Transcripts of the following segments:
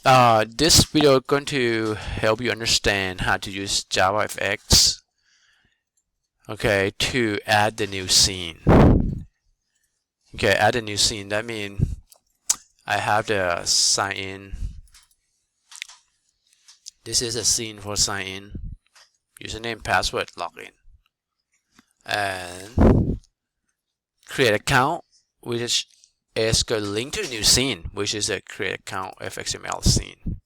This video is going to help you understand how to use JavaFX, okay, to add the new scene. Okay, add a new scene. That means I have the sign in. This is a scene for sign in. Username, password, login, and create account, which is going to link to a new scene, which is a create account fxml scene,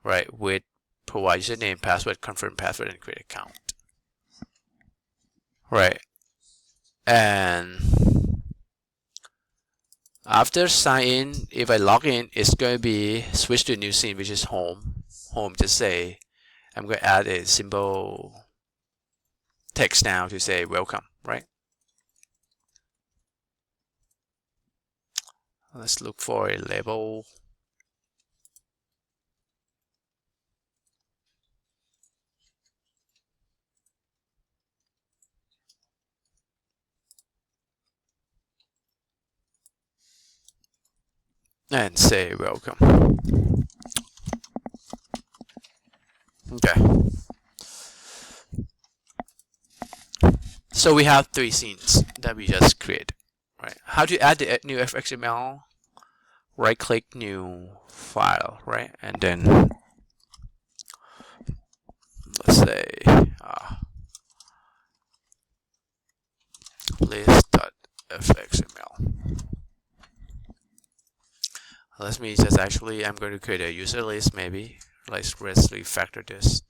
right? With provide username, password, confirm password, and create account, right? And after sign in, if I log in, it's going to be switch to a new scene, which is home. Home, just say I'm going to add a simple text now to say welcome, right? Let's look for a label. And say welcome. Okay. So we have 3 scenes that we just created, right? How to add the new fxml? Right click, new file, right? And then let's say list.fxml. Let me just actually, I'm going to create a user list maybe. Let's refactor this.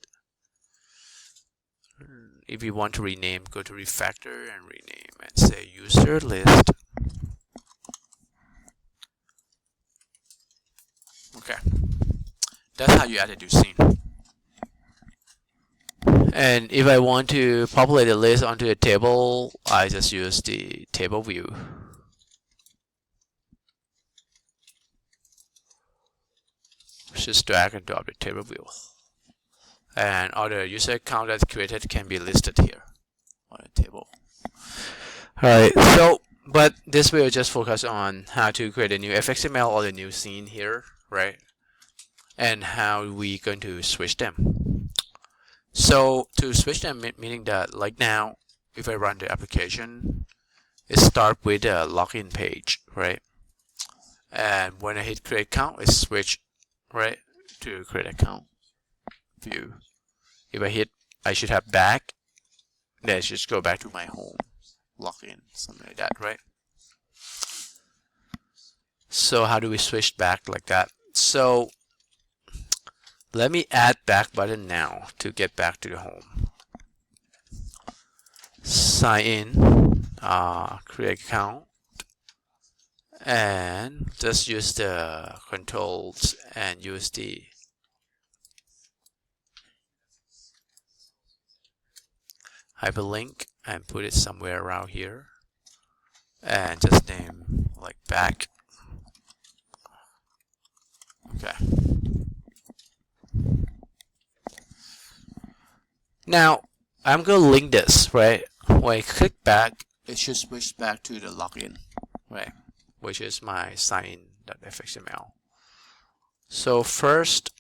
If you want to rename, go to refactor and rename and say user list. Okay, that's how you add a new scene. And if I want to populate the list onto a table, I just use the table view. Just drag and drop the table view. And other user account that's created can be listed here on the table. Alright, so, but this will just focus on how to create a new fxml or the new scene here, right? And how we going to switch them. So to switch them, meaning that like now, if I run the application, it starts with a login page, right? And when I hit create account, it switch, right, to create account view. If I hit, I should have back, then I should go back to my home, login, something like that, right? So how do we switch back like that? So let me add back button now to get back to the home. Sign in, create account, and just use the controls and use the hyperlink and put it somewhere around here and just name like back. Okay. Now I'm going to link this, right? When I click back, it should switch back to the login, right? Which is my sign.fxml. So first,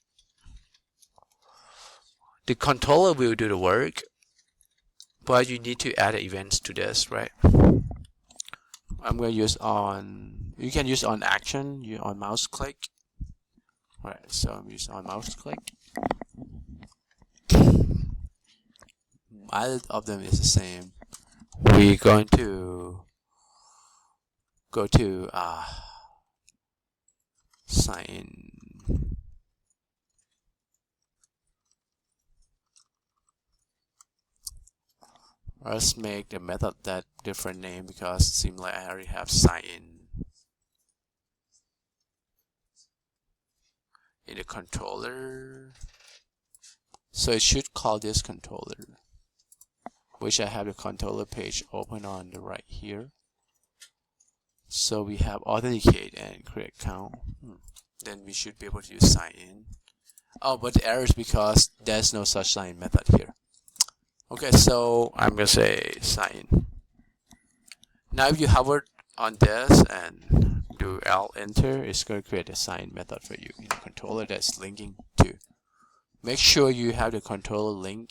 the controller will do the work, but you need to add events to this, right? I'm going to use on, you can use on action, on mouse click. Right, so I'm using on mouse click. Either of them is the same. We're going to go to sign. Let's make the method that different name because it seems like I already have sign in the controller. So it should call this controller, which I have the controller page open on the right here. So we have authenticate and create account. Then we should be able to use sign in. Oh, but the error is because there's no such sign method here. Okay, so I'm gonna say sign in. Now if you hover on this and do Alt enter, it's going to create a sign method for you in the controller that's linking to. Make sure you have the controller link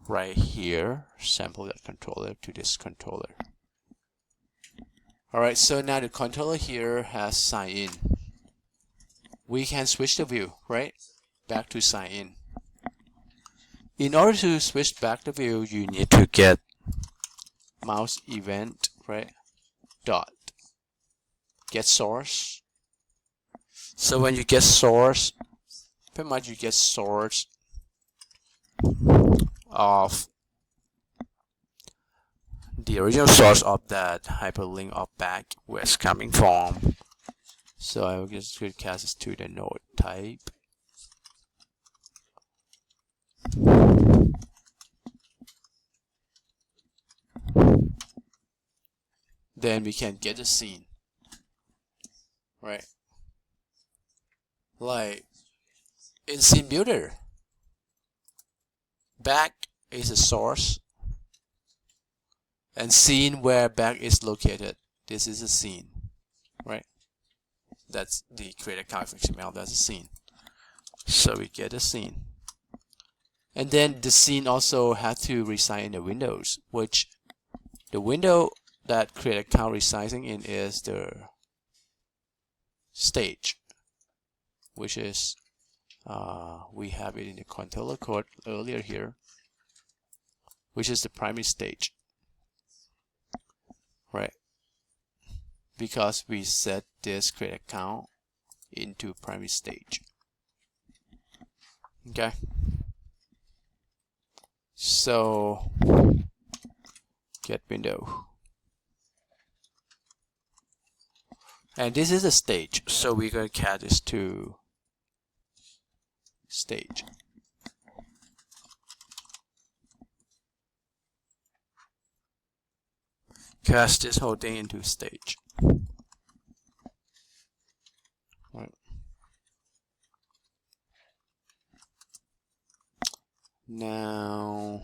right here, sample that controller to this controller. Alright, so now the controller here has sign in. We can switch the view, right? Back to sign in. In order to switch back the view, you need to get mouse event, right? Dot get source. So when you get source, pretty much you get source of the original source of that hyperlink of back where it's coming from. So I will just cast this to the node type. Then we can get the scene, right? Like in scene builder, back is a source, and scene where back is located. This is a scene, right? That's the create account XML. That's a scene. So we get a scene, and then the scene also has to reside in the windows, which the window that create account resizing in is the stage, which is we have it in the controller code earlier here, which is the primary stage, right? Because we set this create account into primary stage. Okay, so get window. And this is a stage, so we're going to cast this to stage. Cast this whole thing into stage. Right. Now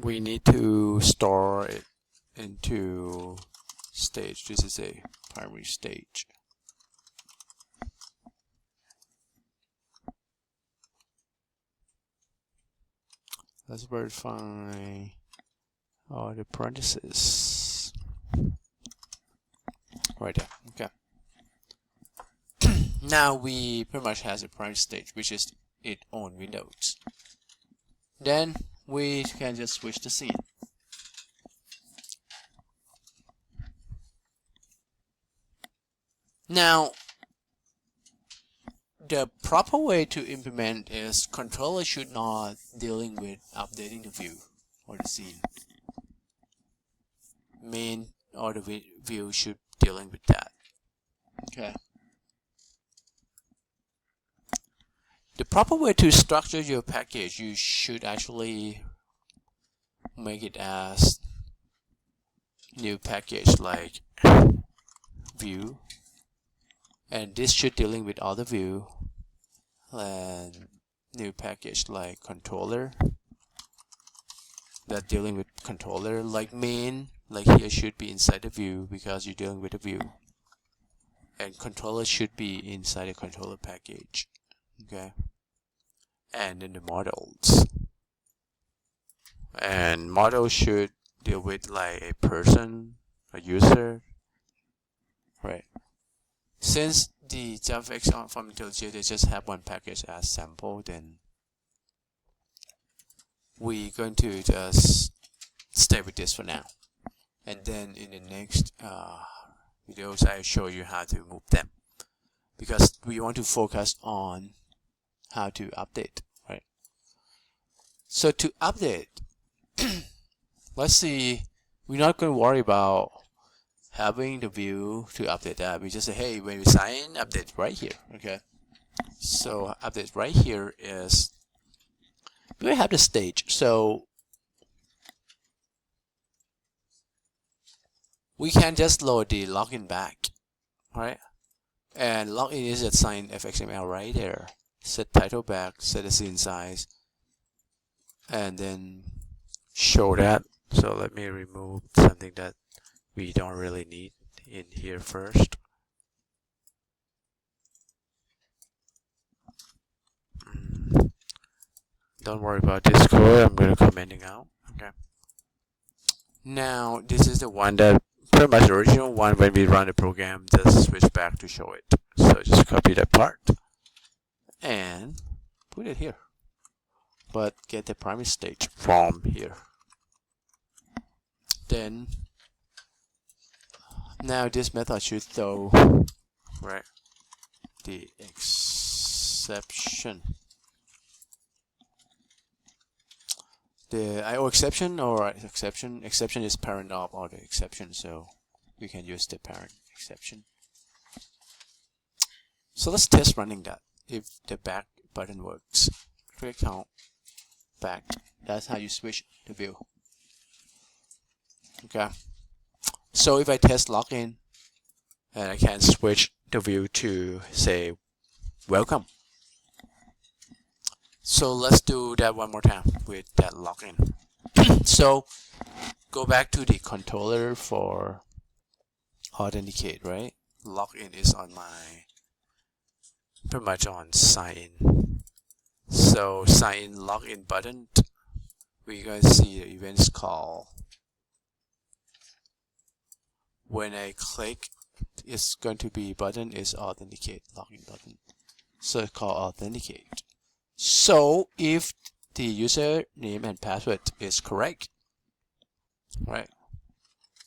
we need to store it into stage. This is a primary stage. Let's verify all the parentheses right there. Okay. Now we pretty much has a primary stage, which is its own windows. Then we can just switch the scene. Now, the proper way to implement is controller should not dealing with updating the view or the scene. Main or the view should dealing with that. Okay. The proper way to structure your package, you should actually make it as new package like view. And this should dealing with other view, and new package like controller that dealing with controller, like main, like here should be inside the view because you're dealing with a view, and controller should be inside the controller package. Okay, and then the models, and model should deal with like a person, a user, right? Since the JavaFX from IntelliJ they just have one package as sample, then we're going to just stay with this for now. And then in the next videos, I'll show you how to move them, because we want to focus on how to update, right? So to update, let's see, we're not going to worry about having the view to update that. We just say, hey, when we sign in, update right here. Okay, so update right here is we have the stage, so we can just load the login back, right? And login is assigned fxml right there. Set title back, set the scene size, and then show that. So let me remove something that we don't really need in here first. Don't worry about this code. I'm going to commenting out. Okay. Now this is the one that pretty much the original one. When we run the program, just switch back to show it. So just copy that part and put it here. But get the primary stage from here. Then now this method should throw right the exception. The IO exception or exception is parent of all the exception, so we can use the parent exception. So let's test running that. If the back button works, create count back. That's how you switch the view. Okay. So if I test login, and I can switch the view to say welcome. So let's do that one more time with that login. So go back to the controller for authenticate, right? Login is on my pretty much on sign in. So sign in login button. We guys see the events call. When I click, it's going to be button is authenticate login button. So it's called authenticate. So if the username and password is correct, right?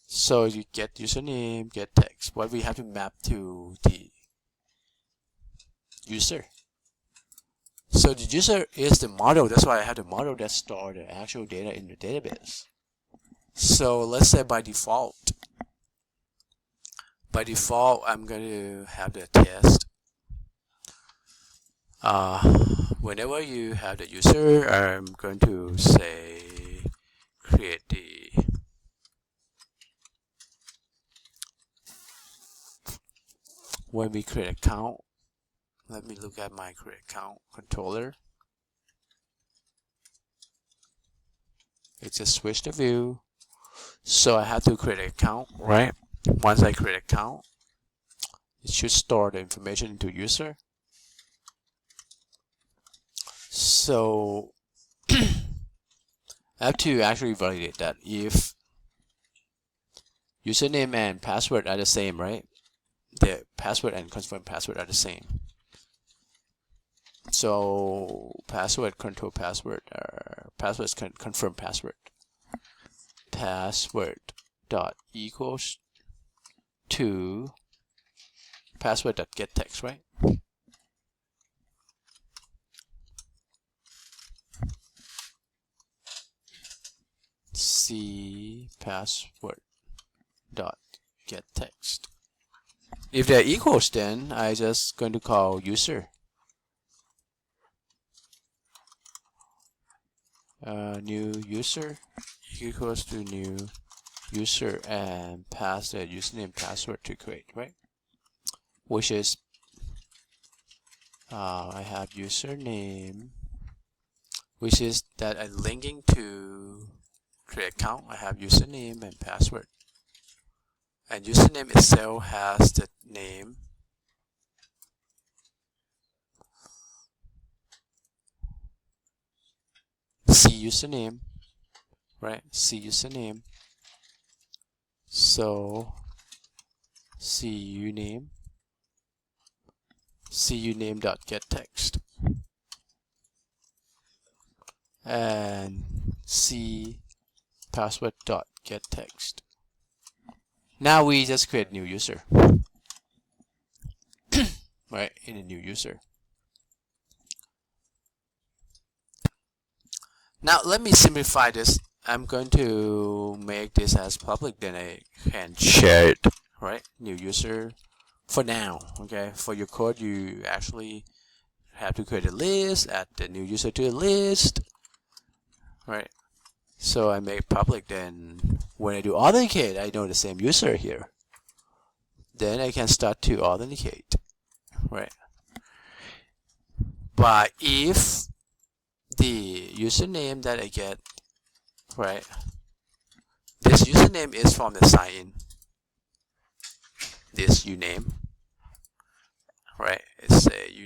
So you get username, get text. What we have to map to the user. So the user is the model. That's why I have the model that store the actual data in the database. So let's say by default, I'm going to have the test. Whenever you have the user, I'm going to say create the when we create account. Let me look at my create account controller. It just switch the view. So I have to create an account, right? Once I create an account, it should store the information into user. So I have to actually validate that if username and password are the same, right? The password and confirm password are the same. So password control password or password confirm password. Password dot equals to password dot get text, right? C password dot get text. If they're equals, then I just going to call user. New user equals to new user and pass the username password to create, right? Which is I have username, which is that I'm linking to create account. I have username and password, and username itself has the name. C username, right? C username. So CUname, CUname dot get text, and C password dot get text. Now we just create new user, right? In a new user. Now let me simplify this. I'm going to make this as public, then I can share it, right? New user for now, okay? For your code, you actually have to create a list, add the new user to the list, right? So I make public, then when I do authenticate, I know the same user here. Then I can start to authenticate, right? But if the username that I get, right, this username is from the sign-in, this uname, right? It's a